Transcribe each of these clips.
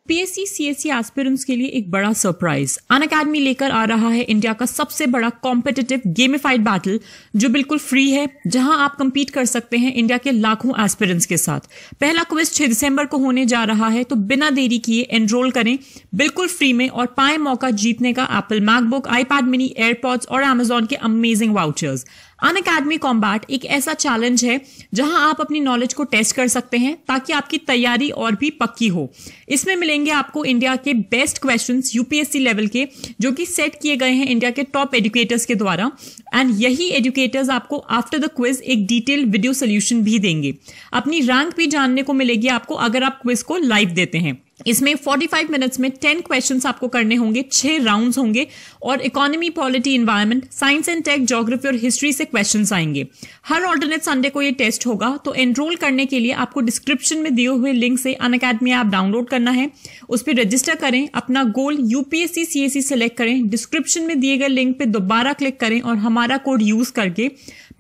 PSC CSC aspirants के लिए एक बड़ा सरप्राइज। अनअकैडमी लेकर आ रहा है इंडिया का सबसे बड़ा कॉम्पिटिटिव गेमिफाइड बैटल जो बिल्कुल फ्री है, जहां आप कंपीट कर सकते हैं इंडिया के लाखों एस्पिरेंट्स के साथ। पहला क्विज 6 दिसंबर को होने जा रहा है, तो बिना देरी किए एनरोल करें बिल्कुल फ्री में और पाएं मौका जीतने का Apple MacBook, iPad mini, AirPods और अमेजॉन के अमेजिंग वाउचर्स। अनअकैडमी कॉम्बैट एक ऐसा चैलेंज है जहां आप अपनी नॉलेज को टेस्ट कर सकते हैं ताकि आपकी तैयारी और भी पक्की हो। इसमें मिलेंगे आपको इंडिया के बेस्ट क्वेश्चंस यूपीएससी लेवल के, जो कि सेट किए गए हैं इंडिया के टॉप एजुकेटर्स के द्वारा, एंड यही एजुकेटर्स आपको आफ्टर द क्विज एक डिटेल वीडियो सोल्यूशन भी देंगे। अपनी रैंक भी जानने को मिलेगी आपको अगर आप क्विज को लाइव देते हैं। इसमें 45 मिनट्स में 10 क्वेश्चंस आपको करने होंगे, 6 राउंड्स होंगे और economy, polity, environment, science and tech, geography और हिस्ट्री से क्वेश्चंस आएंगे। हर ऑल्टरनेट संडे को ये टेस्ट होगा। तो एनरोल करने के लिए आपको डिस्क्रिप्शन में दिए हुए लिंक से अनअकैडमी ऐप डाउनलोड करना है, उस पर रजिस्टर करें, अपना गोल यूपीएससी सीएससी सेलेक्ट करें, डिस्क्रिप्शन में दिए गए लिंक पे दोबारा क्लिक करें और हमारा कोड यूज करके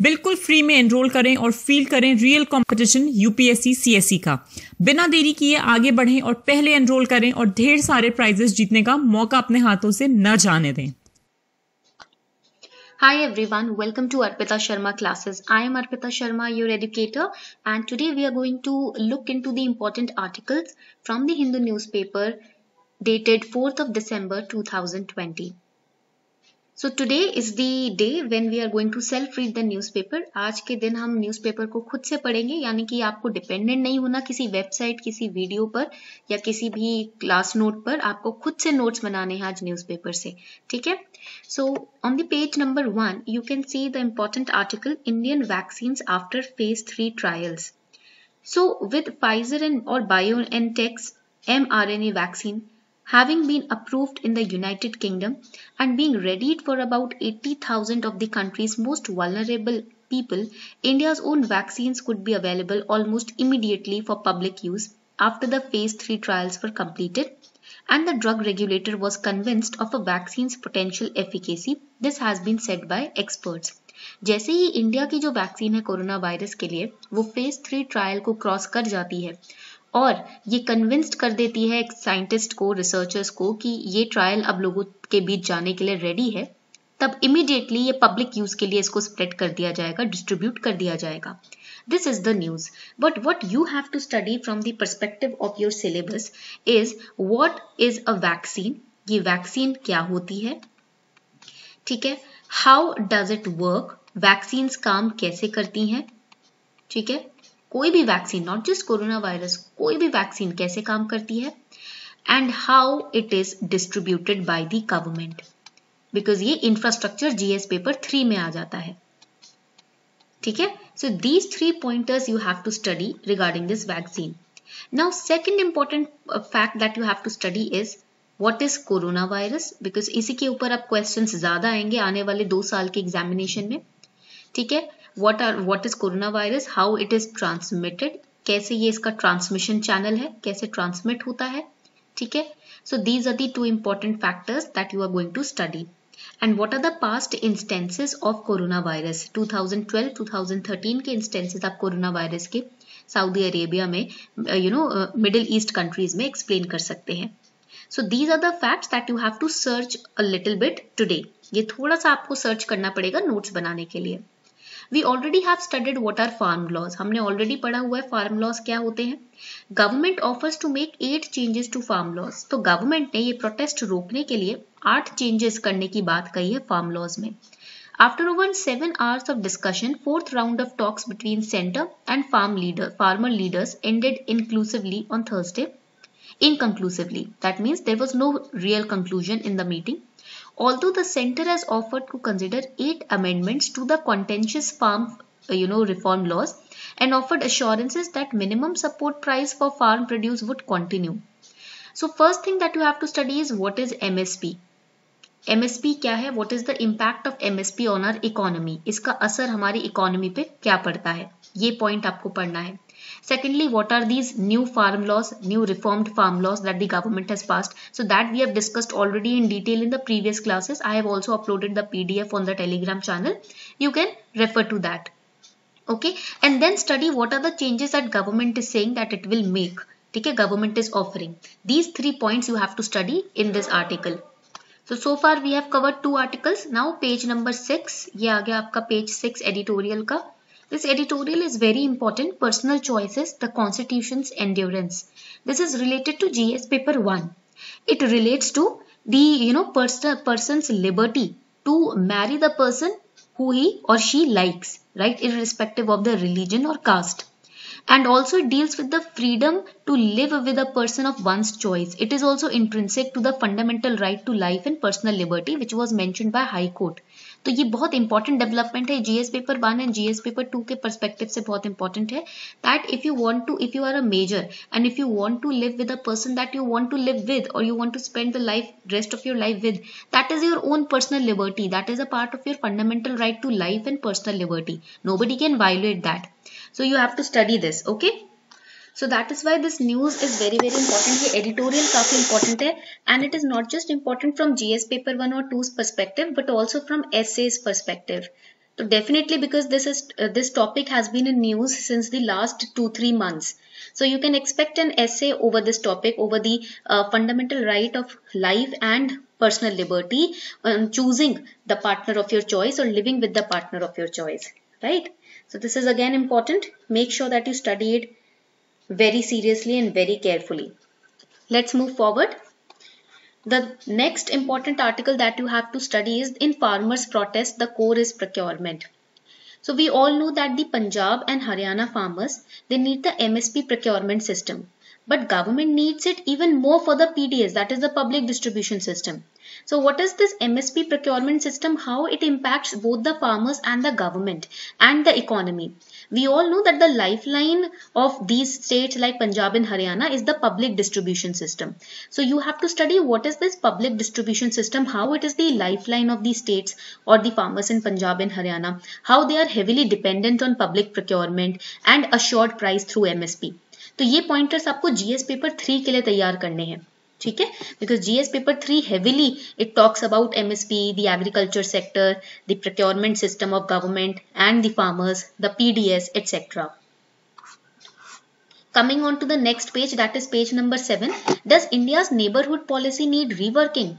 बिल्कुल फ्री में एनरोल करें और फील करें रियल कंपटीशन यूपीएससी सीएससी का। बिना देरी किए आगे बढ़ें और पहले एनरोल करें और ढेर सारे प्राइजेस जीतने का मौका अपने हाथों से न जाने दें। Hi everyone, welcome to Arpita Sharma classes. I am Arpita Sharma, your educator, and today we are going to look into the important articles from the Hindu newspaper dated 4th of December 2020. So today is the day when we are going to self read the newspaper. आज के दिन हम newspaper को खुद से पढ़ेंगे, यानी कि आपको डिपेंडेंट नहीं होना किसी वेबसाइट, किसी वीडियो पर या किसी भी क्लास नोट पर। आपको खुद से नोट्स बनाने हैं आज न्यूज़पेपर से, ठीक है। So on the page number 1 you can see the important article Indian vaccines after phase 3 trials. So with Pfizer or BioNTech's mRNA vaccine having been approved in the United Kingdom and being readied for about 80,000 of the country's most vulnerable people, India's own vaccines could be available almost immediately for public use after the phase 3 trials were completed and the drug regulator was convinced of a vaccine's potential efficacy. This has been said by experts. जैसे ही India की जो vaccine है corona virus के लिए वो phase 3 trial को cross कर जाती है और ये कन्विंस्ड कर देती है साइंटिस्ट को, रिसर्चर्स को कि ये ट्रायल अब लोगों के बीच जाने के लिए रेडी है, तब इमीडिएटली ये पब्लिक यूज के लिए इसको स्प्रेड कर दिया जाएगा, डिस्ट्रीब्यूट कर दिया जाएगा। This is the news. But what you have to study from the perspective of your syllabus is what is a vaccine? ये वैक्सीन क्या होती है, ठीक है। How does it work? Vaccines काम कैसे करती हैं, ठीक है। कोई भी vaccine, not just corona virus, कोई भी वैक्सीन कैसे काम करती है, and how it is distributed by the government, because ये इंफ्रास्ट्रक्चर जीएस पेपर 3 में आ जाता है, ठीक है। So these 3 pointers you have to study regarding this vaccine. Now second important fact that you have to study is what is corona virus, because इसी के ऊपर अब क्वेश्चंस ज्यादा आएंगे आने वाले 2 साल के एग्जामिनेशन में, ठीक है। what is coronavirus, how it is transmitted, कैसे ये इसका ट्रांसमिशन चैनल है, कैसे ट्रांसमिट होता है, ठीक है। So these are the 2 important factors that you are going to study. And what are the past instances of coronavirus? 2012 2013 के instances आप कोरोना वायरस के सऊदी अरेबिया में मिडिल ईस्ट कंट्रीज में एक्सप्लेन कर सकते हैं। So these are the facts that you have to search a little bit today. ये थोड़ा सा आपको सर्च करना पड़ेगा नोट्स बनाने के लिए। We already have studied what are farm laws. हमने ऑलरेडी पढ़ा हुआ है फार्म लॉज क्या होते हैं। Government offers to make 8 changes to farm laws. तो गवर्नमेंट ने ये प्रोटेस्ट रोकने के लिए 8 चेंजेस करने की बात कही है फार्म लॉज में। After over 7 hours of discussion, 4th round of talks between center and farmer leaders ended inconclusively. That means there was no real conclusion in the meeting. Although the center has offered to consider 8 amendments to the contentious farm reform laws and offered assurances that minimum support price for farm produce would continue. So first thing that you have to study is what is MSP. MSP क्या है, what is the impact of MSP on our economy, इसका असर हमारी economy पे क्या पड़ता है, ये पॉइंट आपको पढ़ना है। Secondly, what are these new farm laws, new reformed farm laws that the government has passed? So that we have discussed already in detail in the previous classes. I have also uploaded the PDF on the Telegram channel. You can refer to that. Okay, and then study what are the changes that government is saying that it will make ठीक है, government is offering. These 3 points you have to study in this article. So far we have covered 2 articles. Now page number 6, ये आ गया आपका page 6 editorial का. This editorial is very important. Personal choices, the constitution's endurance. This is related to GS paper 1. It relates to the person's liberty to marry the person who he or she likes, right, irrespective of the religion or caste. And also it deals with the freedom to live with a person of one's choice. It is also intrinsic to the fundamental right to life and personal liberty which was mentioned by High Court. तो ये बहुत important development है, GS paper 1 and GS paper 2 के perspective से बहुत important है. That if you are a major and if you want to live with a person that you want to live with or you want to spend the life rest of your life with, that is your own personal liberty. That is a part of your fundamental right to life and personal liberty. Nobody can violet that. So you have to study this, okay? So that is why this news is very important. ये editorial काफी important है and it is not just important from GS paper 1 or 2's perspective but also from essays perspective. So definitely because this topic has been in news since the last 2-3 months. So you can expect an essay over this topic, over the fundamental right of life and personal liberty, choosing the partner of your choice or living with the partner of your choice, right? So this is again important. Make sure that you study it very seriously and very carefully. Let's move forward. The next important article that you have to study is in farmers' protest, the core is procurement. So we all know that the Punjab and Haryana farmers, they need the MSP procurement system. But government needs it even more for the PDS, that is the public distribution system. So what is this MSP procurement system? How it impacts both the farmers and the government and the economy? We all know that the lifeline of these states like Punjab and Haryana is the public distribution system. So you have to study what is this public distribution system, how it is the lifeline of these states or the farmers in Punjab and Haryana, how they are heavily dependent on public procurement and assured price through MSP. तो ये pointers आपको GS paper 3 के लिए तैयार करने हैं, ठीक है? Because GS paper 3 heavily it talks about MSP, the agriculture sector, the procurement system of government and the farmers, the PDS etcetera. Coming on to the next page, that is page number 7. Does India's neighborhood policy need reworking?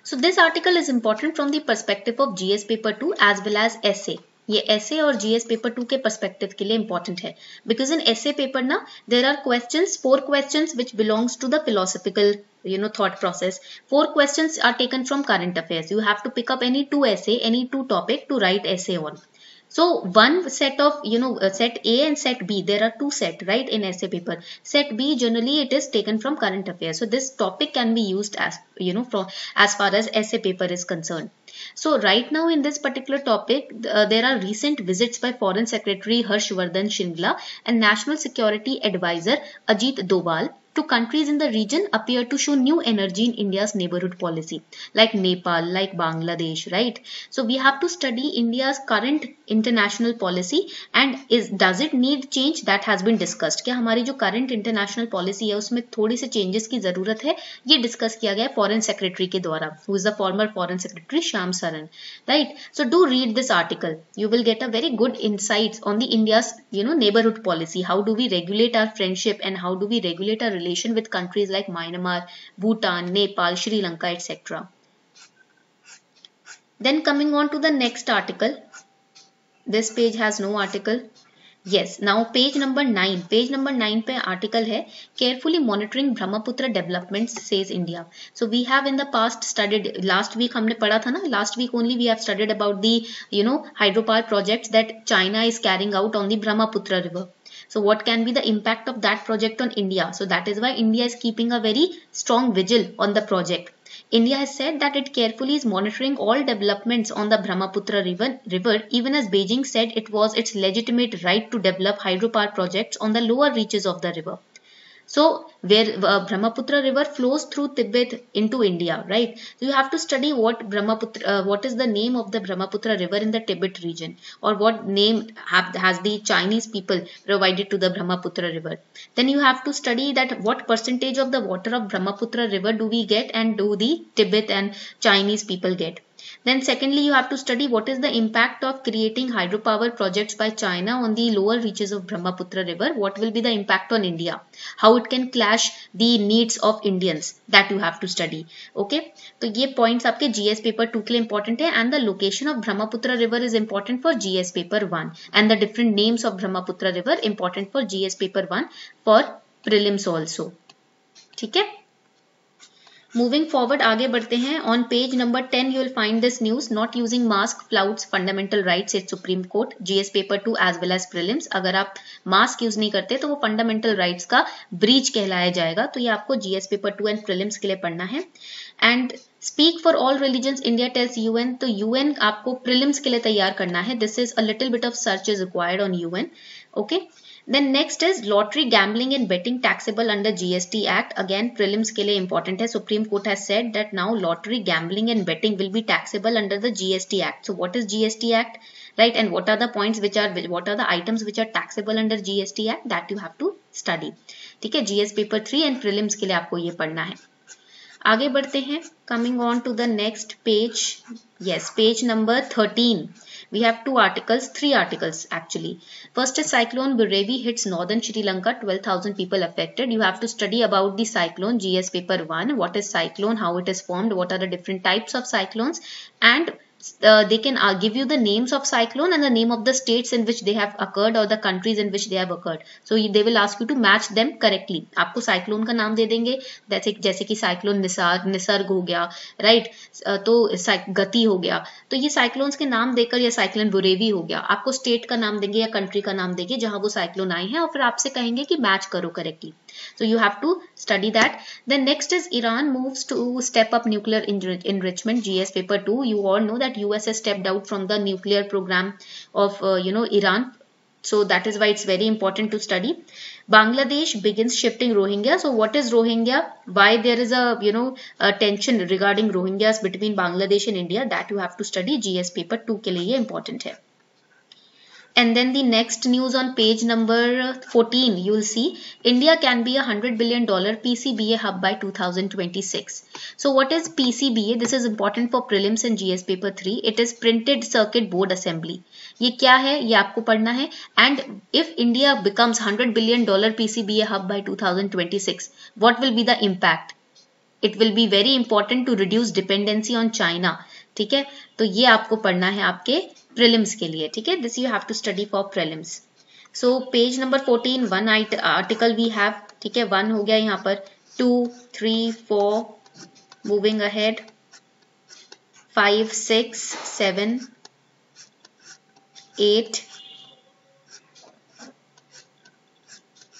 So this article is important from the perspective of GS paper 2 as well as essay. ये essay और GS paper 2 के perspective के लिए important है. Because in essay paper ना, there are questions, 4 questions which belongs to the philosophical, thought process. 4 questions are taken from current affairs. You have to pick up any 2 essay, any 2 topic to write essay on. So one set of, set A and set B, there are 2 set, right, in essay paper. Set B, generally it is taken from current affairs. So this topic can be used as, as far as essay paper is concerned. So right now in this particular topic, there are recent visits by Foreign Secretary Harshvardhan Shringla and National Security Advisor Ajit Doval to countries in the region appear to show new energy in India's neighborhood policy, like Nepal, like Bangladesh, right? So we have to study India's current international policy and does it need change? That has been discussed. क्या हमारी जो current international policy है उसमें थोड़ी सी changes की जरूरत है? ये discuss किया गया Foreign Secretary के द्वारा, who is the former Foreign Secretary Shyam Saran, right? So do read this article. You will get a very good insights on the India's neighborhood policy. How do we regulate our friendship and how do we regulate our relation with countries like Myanmar, Bhutan, Nepal, Sri Lanka, etc. Then coming on to the next article. This page has no article. Yes, now page number 9. Page number 9 पे article है Carefully Monitoring Brahmaputra Developments says India. So we have in the past studied, last week हमने पढ़ा था ना, last week only we have studied about the hydropower projects that China is carrying out on the Brahmaputra river. So what can be the impact of that project on India? So that is why India is keeping a very strong vigil on the project. India has said that it carefully is monitoring all developments on the Brahmaputra river, even as Beijing said it was its legitimate right to develop hydropower projects on the lower reaches of the river. So where Brahmaputra river flows through Tibet into India, right? So you have to study what is the name of the Brahmaputra river in the Tibet region, or what name has the Chinese people provided to the Brahmaputra river. Then you have to study that what percentage of the water of Brahmaputra river do we get and do the Tibet and Chinese people get. Then secondly, you have to study what is the impact of creating hydropower projects by China on the lower reaches of Brahmaputra river. What will be the impact on India? How it can clash the needs of Indians, that you have to study. Okay, तो ये points आपके GS paper 2 के लिए important है. And the location of Brahmaputra river is important for GS paper 1. And the different names of Brahmaputra river important for GS paper 1 for prelims also. ठीक है. Moving forward, आगे बढ़ते हैं. On page number 10 you will find this news. Not using mask flouts fundamental rights at Supreme Court. GS paper 2 as well as prelims. अगर आप mask use नहीं करते तो वो फंडामेंटल राइट्स का ब्रीच कहलाया जाएगा. तो ये आपको GS paper 2 एंड prelims के लिए पढ़ना है. And speak for all religions India tells UN. तो UN आपको प्रिलिम्स के लिए तैयार करना है. This is a little bit of search is required on UN. Okay. Then next is lottery, gambling and betting taxable under GST Act. Again prelims के लिए important है. Supreme Court has said that now lottery, gambling and betting will be taxable under the GST Act. So what is GST Act, right? And what are the points what are the items which are taxable under GST Act, that you have to study. ठीक है. GS paper 3 and prelims के लिए आपको ये पढ़ना है. आगे बढ़ते हैं. Coming on to the next page. Yes, page number 13. We have three articles actually. First is cyclone Burevi hits northern Sri Lanka, 12,000 people affected. You have to study about the cyclone, GS paper 1. What is cyclone, how it is formed, what are the different types of cyclones, and they can give you the names of cyclone and the name of the states in which they have occurred or the countries in which they have occurred. So they will ask you to match them correctly. आपको cyclone का नाम दे देंगे, जैसे कि cyclone Nisarga हो गया, right? तो गति हो गया. तो ये cyclones के नाम देकर, या cyclone बुरेवी हो गया, आपको state का नाम देंगे या country का नाम देंगे जहां वो cyclone आए हैं, और फिर आपसे कहेंगे कि match करो correctly. So you have to study that. Then next is Iran moves to step up nuclear enrichment, GS paper 2. You all know that US has stepped out from the nuclear program of Iran. So that is why it's very important to study. Bangladesh begins shifting Rohingya. So what is Rohingya? Why there is a tension regarding Rohingyas between Bangladesh and India? That you have to study. GS paper 2 के लिए important है. And then the next news on page number 14, you will see India can be $100 billion PCBA hub by 2026. So what is PCBA? This is important for prelims and GS paper 3. It is printed circuit board assembly. ये क्या है, ये आपको पढ़ना है. And if India becomes $100 billion PCBA hub by 2026, what will be the impact? It will be very important to reduce dependency on China. ठीक है, तो ये आपको पढ़ना है आपके prelims के लिए. ठीक है, this you have to study for prelims. So page number 14, one article we have. ठीक है, 1 हो गया यहाँ पर, 2, 3, 4, moving ahead, 5, 6, 7, 8,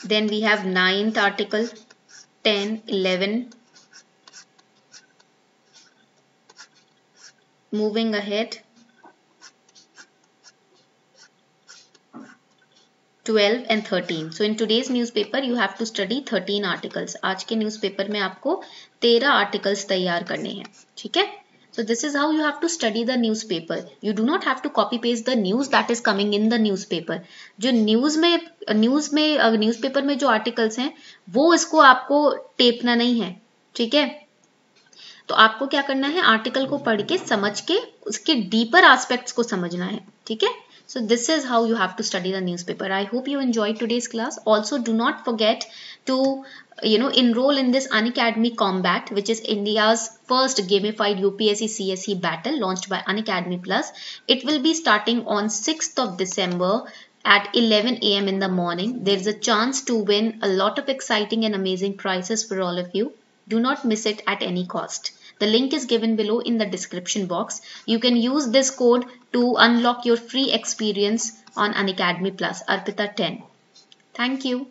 then we have 9th article, 10, 11, moving ahead, 12 and 13. So in today's newspaper you have to study 13 articles. आज के newspaper में आपको 13 articles तैयार करने हैं. ठीक है? So this is how you have to study the newspaper. You do not have to copy paste the news that is coming in the newspaper. जो newspaper में जो articles हैं वो इसको आपको टेपना नहीं है. ठीक है? तो आपको क्या करना है, आर्टिकल को पढ़ के समझ के उसके डीपर एस्पेक्ट्स को समझना है. ठीक है? So this is how you have to study the newspaper. I hope you enjoyed today's class. Also do not forget to enroll in this Unacademy Combat, which is India's first gamified UPSC CSE battle launched by Unacademy Plus. It will be starting on 6th of December at 11 AM in the morning. There is a chance to win a lot of exciting and amazing prizes for all of you. Do not miss it at any cost. The link is given below in the description box. You can use this code to unlock your free experience on Unacademy Plus, Arpita 10. Thank you.